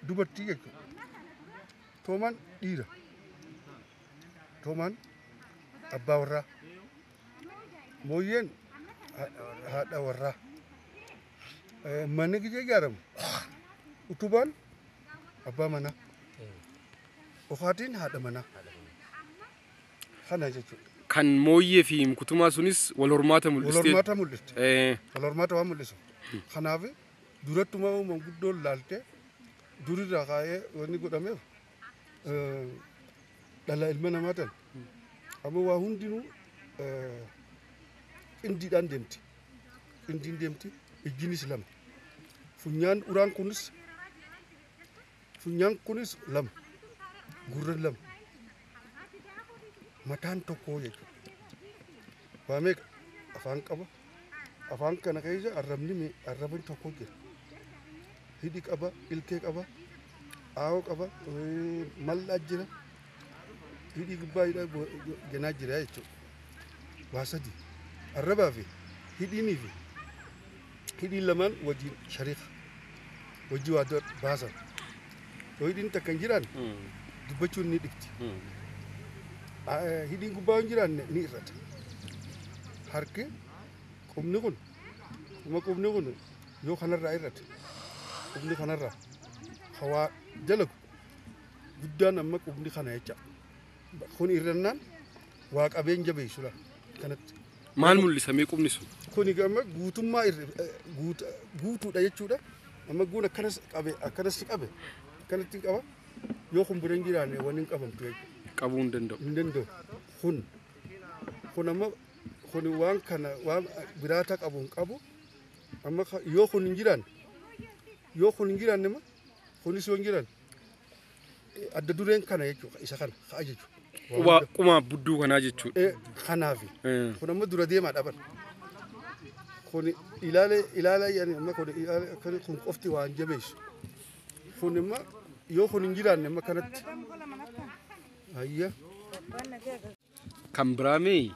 dubartii jechuudha. Toomaan dhiira. Toomaan abbaa warraa. Mooyyeen haadha warraa. Manni gijee ijaaramu. Utubaan abbaa manaa. Ofaatiin haadha manaa. Kana jechuudha. Kan mooyyee fi kutumaa sunis wal hormaata mul'iste. Wal hormaata mul'iste. Wal hormaata waan mul'isu. Kanaaf durattumaa manguddoon laaltee durirraa kaa'ee wanni godhameef dhala ilma namaa tan. Amma waa hundinuu qindiidhaan deemti. Qindiin deemti. Ijjinis lama. Funyaan uraan kunis lama. Gurran lama. Mataan tokko jechuudha. Waa meeqa afaan qaba. Afaan kana keessa arrabni tokko jira. Hidhi qaba, ilkee qaba, aawoo qaba, mal'aa jira. Hidhi gubbaa ganaa jira jechuudha. Waa sadii. Arrabaa fi hidhiinii fi hidhiin lamaan wajjin shariika. Wajjin waa baasan. Yoo hidhiin takka hin jiraan dubbachuun ni dhibti. Hidhiin gubbaa hin jiraanne ni irrata. Harki qubni kun yoo kanarraa irrate qubni kanarraa hawaa jalagu guddaan amma qubni kana jecha. Kun irrannaan waa qabeen jabeessu la kanatti. Maal mul'isamee qubni sun? Kuni amma guutummaa guutuudha jechuudha. Amma guun akkanas qabe akkanatti qaba. Yoo kun bira hin jiraanne wanni hin qabamtu jechuudha. Qabuu hin danda'u. Hin danda'u. Kun amma kun waan kana waan biraata qabu hin qabu. Amma yoo kun hin jiraanne ma kunis yoo hin jiraanne adda dureen kana jechuudha isa kana ka'a jechuudha. Quma budduu kanaa jechuudha. Kanaafi. Kun amma dura deemaa dhaban. Kun ilaala yaani amma kun qofti waan jabeessu. Kun amma yoo kun hin jiraanne amma kanatti. Ayya. Kan biraamee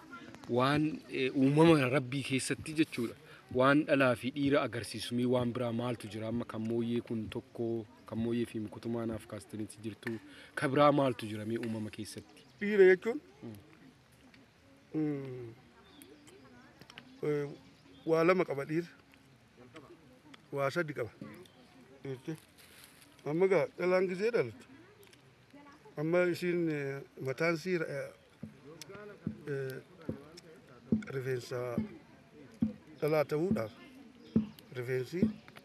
waan uumama rabbii keessatti jechuudha. Waan dhalaa fi dhiira agarsiisumii waan biraa maaltu jira amma kan mooyyee kun tokko kan mooyyee fi kutumaa naaf kaastanitti jirtu kan biraa maaltu jira mee uumama keessatti? Dhiira jechuun waa lama qaba dhiira. Waa sadi qaba. Amma gaa dhalaan gisee dhalatu. Amma isiin mataan sii rifeensa dhalaa ta'uudhaaf rifeensi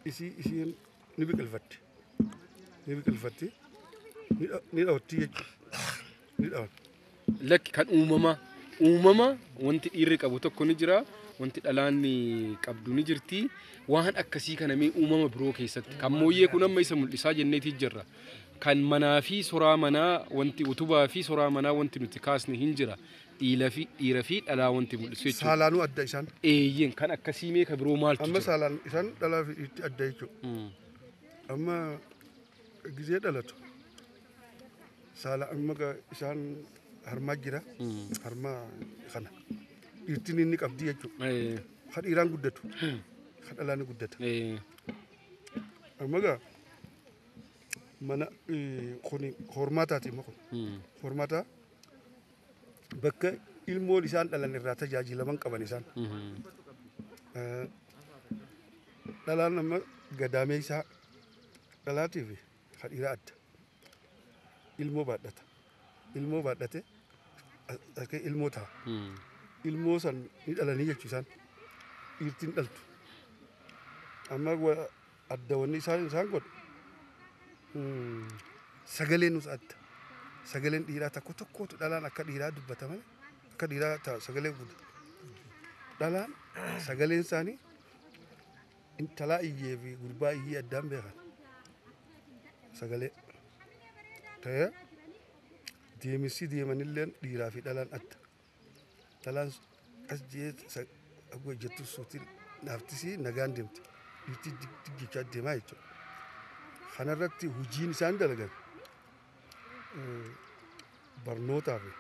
isiin ni biqilfatti. Ni dhawatti jechuudha. Ni dhawatti. Lakki kan uumama wanti dhiirri qabu tokko ni jira. Wanti dhalaan qabdu ni jirti. Waan akkasii kana mee uumama biroo keessatti kan mooyyee kun amma isa mul'isaa jenneetii jirra. Kan manaa fi soraa manaa wanti utubaa fi soraa manaa wanti nuti kaasne hin jira. Dhiira fi dhalaa wanti mul'isu jechuudha. Saalaanuu adda isaan. Eeyyeen kan akkasii mee ka biroo maaltu jira? Amma saalaan isaan dhalaa fi itti adda jechuudha. Amma gisee dhalatu. Saala amma isaan harmaa jira. Harmaa kana. Dhiirtiin inni qabdi jechuudha. Kan dhiiraan guddatu. Kan dhalaan guddata. Amma gaa mana kuni hormaataati immoo kun. Hormaataa bakka ilmoon isaan dhalan irraa tajaajilaman qaban isaan. Dhalaan amma gadaamee isaa dhalaatii fi kan dhiiraa adda. Ilmoo baadhata. Ilmoo baadhate ilmoo ta'a. Ilmoo san ni dhalanii jechuun dhiirtiin dhaltu. Amma adda wanni isaan godhu sagaleen nus adda. Sagaleen dhiiraa tokkotu dhalaan akka dhiiraa dubbata malee akka dhiiraa ta'a sagaleen guddaa. Dhalaan sagaleen isaanii intalaa iyyee fi gurbaa iyyee addaan beekan. Sagalee ta'ee deemisi deemanillee dhiiraa fi dhalaan adda. Dhalaan as jee hojjetu suutiin naaftisii nagaan deemti. Dhiirtii diggichaa deemaa jechuudha. Kanarratti hojiin isaan dalagan barnootaa fi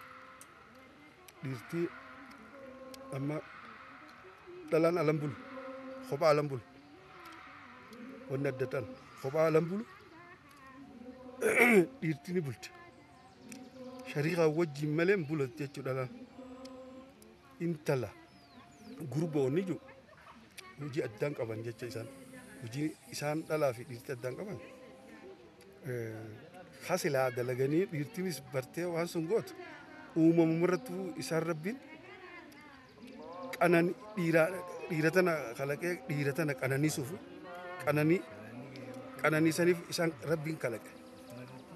dhiirtii amma dhalaan alan bulu kophaa alan bulu wanni adda ta'an kophaa alan bulu dhiirti ni bulti. Shariikaa wajjin malee hin bulatu jechuudha dhalaan. Intala gurboonni jiru hojii addaan qaban jecha isaan. Hojii isaan dhalaa fi dhiirti addaan qaban. Hasilaa dalaganii dhiirtiinis bartee waan sun gootu uumamumarrattuu isaan rabbiin qanan dhiira tana kalaqee dhiira tana qananiisuuf qananiisaniif isaan rabbiin kalaqe.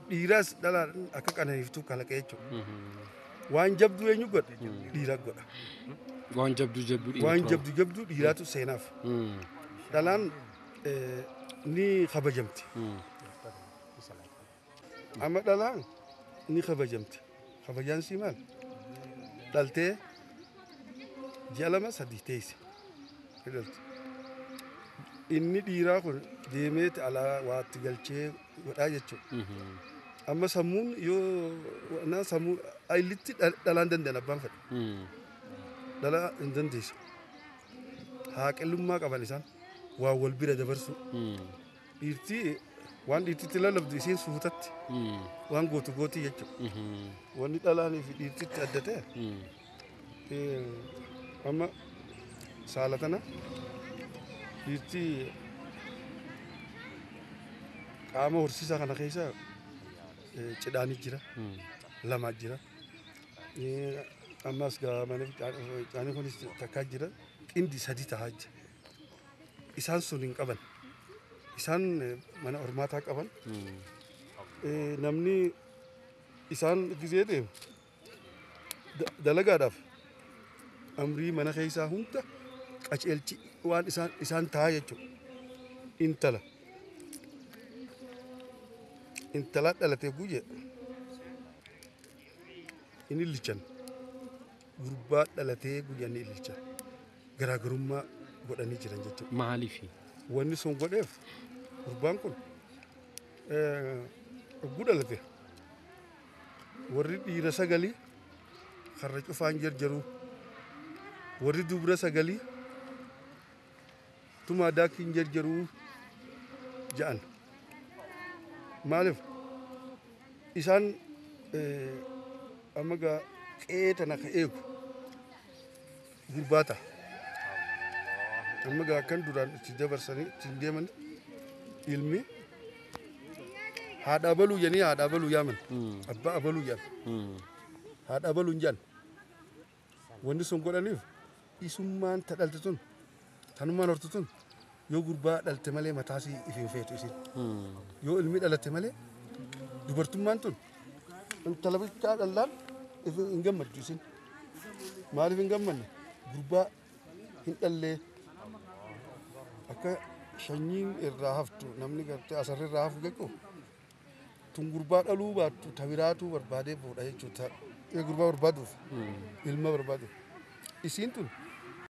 Dhiiraas dhalaan akka qananiiftuu kalaqe jechuudha. Waan jabduu eenyu godha? Dhiira godha. Waan jabduu dhiiraatu seenaaf. Dhalaan ni kabajamti. Amma dhalaan ni kabajamti. Kabajaan sii maal? Dhaltee ji'a 2-3 teesse. Inni dhiiraa kun deemee alaa waatti galchee godhaa jechuudha. Amma sammuun yoo sammuu ayilitti dhalaan danda'an abbaan fedha. Dhalaa hin dandeessu. Haaqillummaa qaban isaan waa wal bira dabarsu. Dhiirtii waan dhiirtitti lallabdu isiin suutatti waan gootu gootii jechuudha. Wanni dhalaanii fi dhiirtitti adda ta'e amma saala tana dhiirtii qaama horsiisaa kana keessa cidhaanii jira, lamaa jira. Ammas gaamanii caanii kunis takkaa jira, qindi 3 tahaa jira. Isaan sun hin qaban. Isaan mana hormaataa qaban. Namni isaan gisee deemu dalagaadhaaf amrii mana keessaa hunda qaceelchi waan isaan tahaa jechuudha. Intala dhalatee guyye inni ililchan. Gurbaa dhalatee guyyaa inni ililchan. Garaagarummaa godhanii jiran jechuudha. Maaliifi? Wanni sun godheef gurbaan kun ogguu dhalate warri dhiira 9 karra cufaan jarjaruu warri dubra 9 tumaa daakiin jarjaruu ja'an. Maaliif isaan amma gaa qeetana ka eegu gurbaata. Amma gaa kan duraan itti dabarsanii ittiin deeman ilmi haadha abaluu jennee haadha abaluu yaaman. Abbaa abaluu jaan. Haadha abaluu jaan. Wanni sun godhaniif isummaan ta dhalte tun tanummaan hortu tun yoo gurbaa dhalte malee mataasii ifin feetu isin. Yoo ilmi dhalate malee dubartummaan tun intala bichaa dhallaan hin gammaddu isin. Maaliif hin gammanne? Gurbaa hin dhallee akka sanyiin irraa haftu namni gartee asarri irraa hafu jechuun tun gurbaa dhaluu baattu tabiraatu barbaadee fuudha jechuudha. Gurbaa barbaaduuf ilma barbaaduuf isiin tun